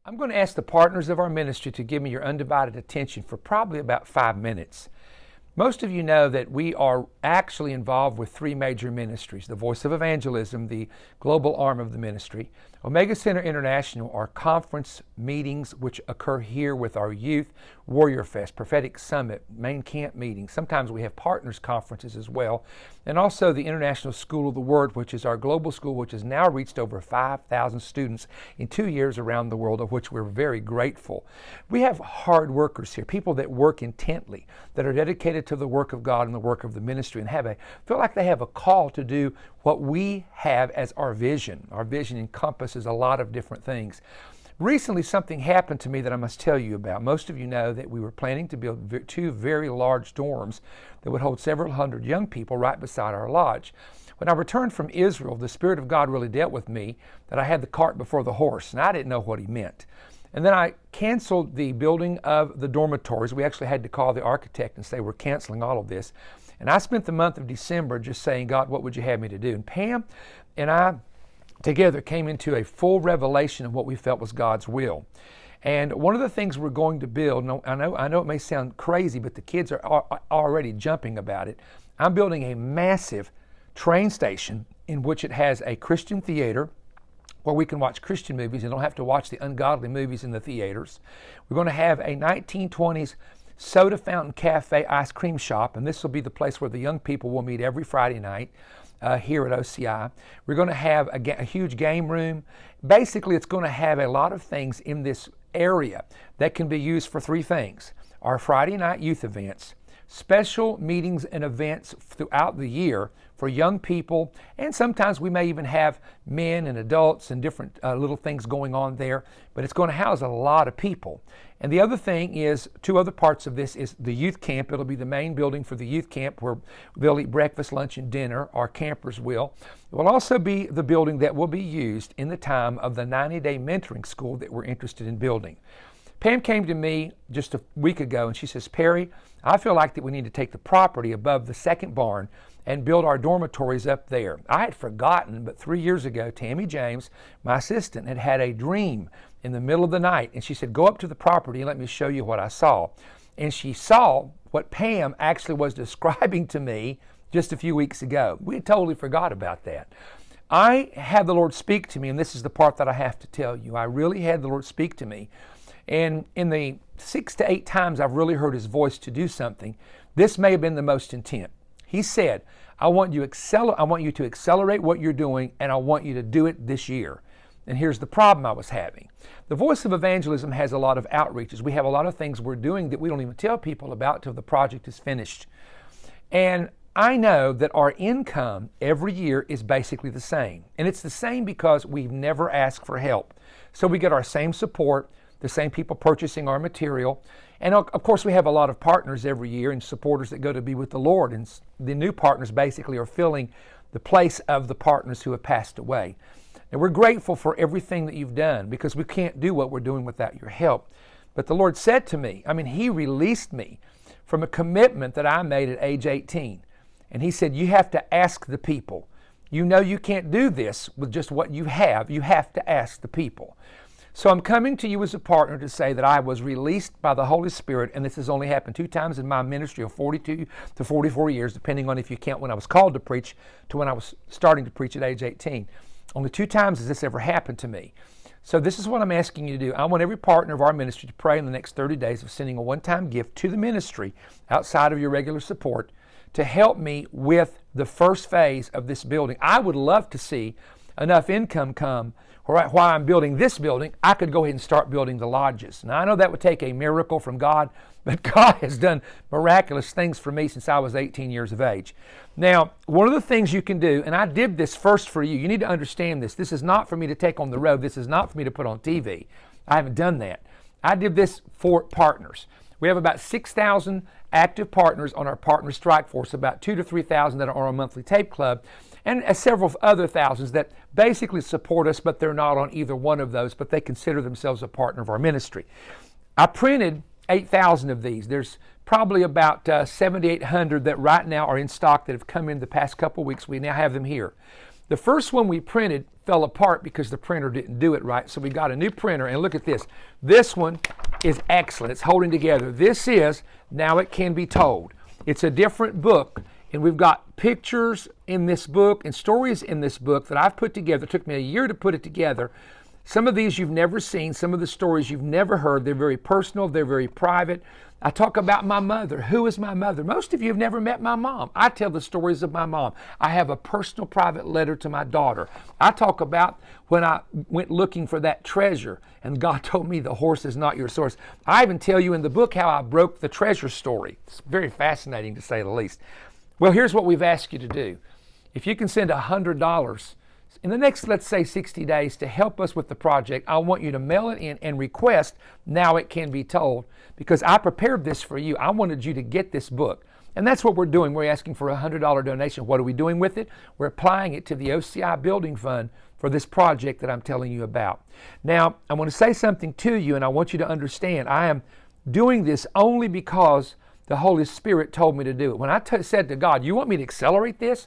I'm going to ask the partners of our ministry to give me your undivided attention for probably about 5 minutes. Most of you know that we are actually involved with 3 major ministries: the Voice of Evangelism, the global arm of the ministry; Omega Center International, our conference meetings which occur here with our youth, Warrior Fest, Prophetic Summit, main camp meetings. Sometimes we have partners conferences as well. And also the International School of the Word, which is our global school, which has now reached over 5,000 students in 2 years around the world, of which we're very grateful. We have hard workers here, people that work intently, that are dedicated to the work of God and the work of the ministry, and feel like they have a call to do what we have as our vision. Our vision encompasses a lot of different things. Recently, something happened to me that I must tell you about. Most of you know that we were planning to build 2 very large dorms that would hold several hundred young people right beside our lodge. When I returned from Israel, the Spirit of God really dealt with me that I had the cart before the horse, and I didn't know what He meant. And then I canceled the building of the dormitories. We actually had to call the architect and say we're canceling all of this. And I spent the month of December just saying, God, what would you have me to do? And Pam and I together came into a full revelation of what we felt was God's will. And one of the things we're going to build, I know it may sound crazy, but the kids are already jumping about it. I'm building a massive train station in which it has a Christian theater where we can watch Christian movies and don't have to watch the ungodly movies in the theaters. We're going to have a 1920s soda fountain cafe ice cream shop, and this will be the place where the young people will meet every Friday night. Here at OCI. We're going to have a huge game room. Basically, it's going to have a lot of things in this area that can be used for 3 things: our Friday night youth events, special meetings and events throughout the year for young people, and sometimes we may even have men and adults and different little things going on there, but it's going to house a lot of people. And the other thing is, 2 other parts of this is the youth camp. It'll be the main building for the youth camp where they'll eat breakfast, lunch, and dinner. Our campers will. It will also be the building that will be used in the time of the 90-day mentoring school that we're interested in building. Pam came to me just a week ago and she says, Perry, I feel like that we need to take the property above the second barn and build our dormitories up there. I had forgotten, but 3 years ago, Tammy James, my assistant, had a dream in the middle of the night, and she said, go up to the property and let me show you what I saw. And she saw what Pam actually was describing to me just a few weeks ago. We had totally forgot about that. I had the Lord speak to me, and this is the part that I have to tell you. I really had the Lord speak to me. And in the 6 to 8 times I've really heard His voice to do something, this may have been the most intent. He said, I want you to accelerate what you're doing, and I want you to do it this year. And here's the problem I was having. The Voice of Evangelism has a lot of outreaches. We have a lot of things we're doing that we don't even tell people about till the project is finished. And I know that our income every year is basically the same. And it's the same because we've never asked for help. So we get our same support, the same people purchasing our material. And of course, we have a lot of partners every year and supporters that go to be with the Lord. And the new partners basically are filling the place of the partners who have passed away. And we're grateful for everything that you've done, because we can't do what we're doing without your help. But the Lord said to me, He released me from a commitment that I made at age 18. And He said, you have to ask the people. You know you can't do this with just what you have. You have to ask the people. So I'm coming to you as a partner to say that I was released by the Holy Spirit, and this has only happened 2 times in my ministry of 42 to 44 years, depending on if you count when I was called to preach to when I was starting to preach at age 18. Only 2 times has this ever happened to me. So this is what I'm asking you to do. I want every partner of our ministry to pray in the next 30 days of sending a one-time gift to the ministry outside of your regular support to help me with the first phase of this building. I would love to see enough income come while I'm building this building, I could go ahead and start building the lodges. Now, I know that would take a miracle from God, but God has done miraculous things for me since I was 18 years of age. Now, one of the things you can do, and I did this first for you. You need to understand this. This is not for me to take on the road. This is not for me to put on TV. I haven't done that. I did this for partners. We have about 6,000 active partners on our partner strike force, about 2,000 to 3,000 that are on our monthly tape club, and several other thousands that basically support us, but they're not on either one of those, but they consider themselves a partner of our ministry. I printed 8,000 of these. There's probably about 7,800 that right now are in stock that have come in the past couple weeks. We now have them here. The first one we printed fell apart because the printer didn't do it right. So we got a new printer, and look at this. This one is excellent. It's holding together. This is Now It Can Be Told. It's a different book, and we've got pictures in this book and stories in this book that I've put together. It took me a year to put it together. Some of these you've never seen, some of the stories you've never heard. They're very personal, they're very private. I talk about my mother. Who is my mother? Most of you have never met my mom. I tell the stories of my mom. I have a personal private letter to my daughter. I talk about when I went looking for that treasure and God told me the horse is not your source. I even tell you in the book how I broke the treasure story. It's very fascinating to say the least. Well, here's what we've asked you to do. If you can send $100 in the next, let's say, 60 days to help us with the project, I want you to mail it in and request Now It Can Be Told, because I prepared this for you. I wanted you to get this book. And that's what we're doing. We're asking for a $100 donation. What are we doing with it? We're applying it to the OCI Building Fund for this project that I'm telling you about. Now, I want to say something to you, and I want you to understand. I am doing this only because the Holy Spirit told me to do it. When I said to God, you want me to accelerate this?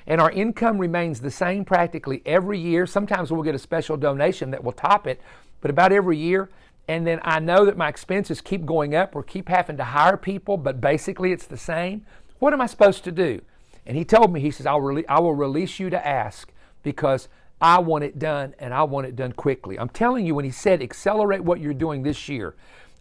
And our income remains the same practically every year. Sometimes we'll get a special donation that will top it, but about every year. And then I know that my expenses keep going up or keep having to hire people, but basically it's the same. What am I supposed to do? And he told me, he says, I will release you to ask because I want it done and I want it done quickly. I'm telling you, when he said accelerate what you're doing this year,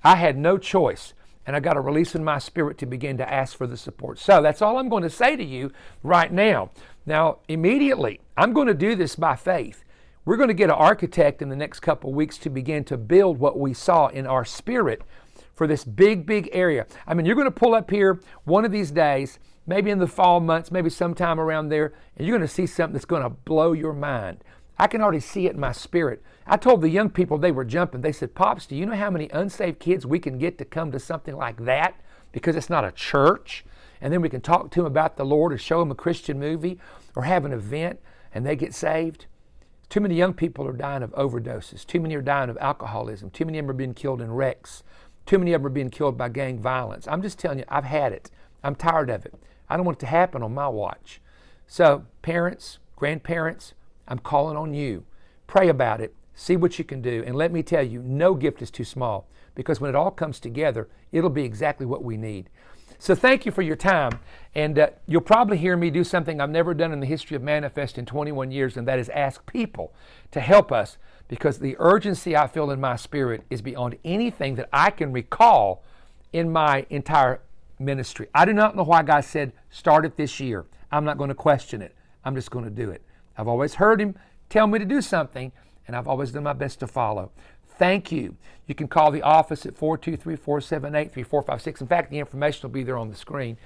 I had no choice. And I got a release in my spirit to begin to ask for the support. So that's all I'm going to say to you right now. Now, immediately, I'm going to do this by faith. We're going to get an architect in the next couple of weeks to begin to build what we saw in our spirit for this big, big area. I mean, you're going to pull up here one of these days, maybe in the fall months, maybe sometime around there, and you're going to see something that's going to blow your mind. I can already see it in my spirit. I told the young people, they were jumping. They said, Pops, do you know how many unsaved kids we can get to come to something like that? Because it's not a church. And then we can talk to them about the Lord or show them a Christian movie or have an event and they get saved. Too many young people are dying of overdoses. Too many are dying of alcoholism. Too many of them are being killed in wrecks. Too many of them are being killed by gang violence. I'm just telling you, I've had it. I'm tired of it. I don't want it to happen on my watch. So parents, grandparents, I'm calling on you. Pray about it. See what you can do. And let me tell you, no gift is too small, because when it all comes together, it'll be exactly what we need. So thank you for your time. And you'll probably hear me do something I've never done in the history of Manifest in 21 years, and that is ask people to help us, because the urgency I feel in my spirit is beyond anything that I can recall in my entire ministry. I do not know why God said, start it this year. I'm not going to question it. I'm just going to do it. I've always heard him tell me to do something, and I've always done my best to follow. Thank you. You can call the office at 423-478-3456. In fact, the information will be there on the screen.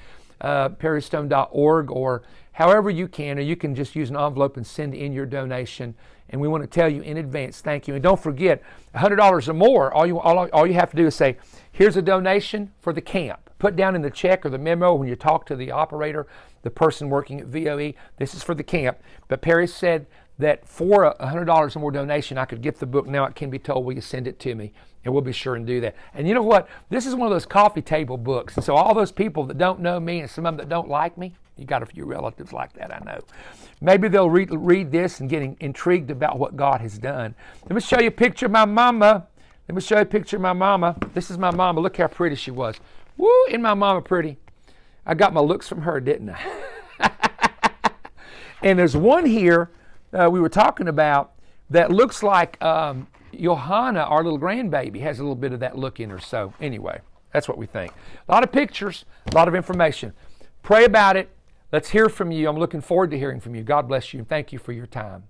perrystone.org, or however you can, or you can just use an envelope and send in your donation. And we want to tell you in advance, thank you. And don't forget, $100 or more, all you have to do is say, here's a donation for the camp. Put down in the check or the memo when you talk to the operator, the person working at VOE, this is for the camp. But Perry said that for $100 or more donation, I could get the book. Now It Can Be Told. Will you send it to me? And we'll be sure and do that. And you know what? This is one of those coffee table books. And so all those people that don't know me and some of them that don't like me, you got a few relatives like that, I know. Maybe they'll read this and get intrigued about what God has done. Let me show you a picture of my mama. Let me show you a picture of my mama. This is my mama. Look how pretty she was. Woo, isn't my mama pretty? I got my looks from her, didn't I? And there's one here we were talking about that looks like Johanna, our little grandbaby, has a little bit of that look in her. So anyway, that's what we think. A lot of pictures, a lot of information. Pray about it. Let's hear from you. I'm looking forward to hearing from you. God bless you, and thank you for your time.